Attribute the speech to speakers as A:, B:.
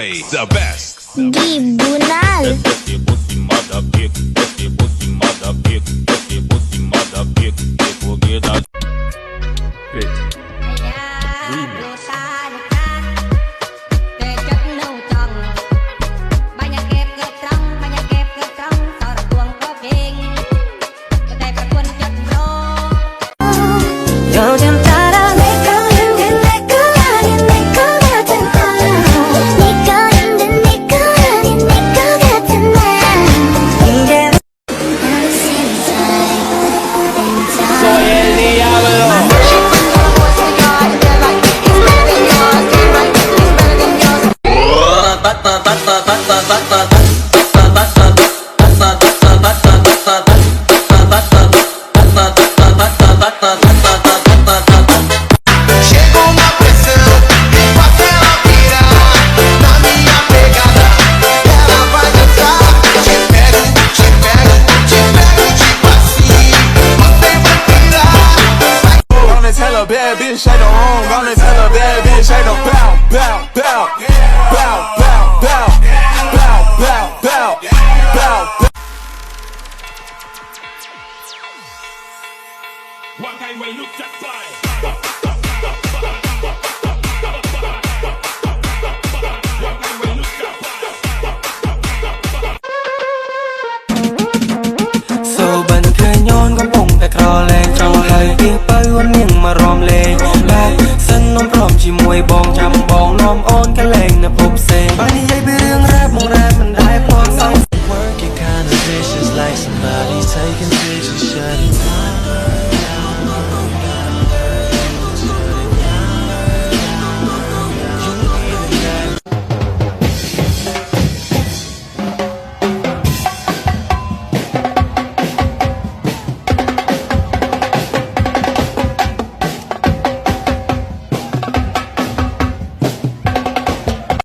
A: DJ, the best.
B: Tribunal.
C: Bad bitch, ain't no home. Gonna tell a bad bitch, ain't no bow, bow, bow, bow, bow, bow, bow, bow, bow, bow. One time when you just fly.
D: So bên kia nhon có bụng tại cò lên trong hơi kia bay quấn miệng mà ròm lên ba sân nôm prom chỉ mùi bong chăm bong nôm ôn cái lên nè phục xe ba đi dây bị riêng rap mong rap mình đai phong song work it kinda vicious like somebody taking pictures shutting down.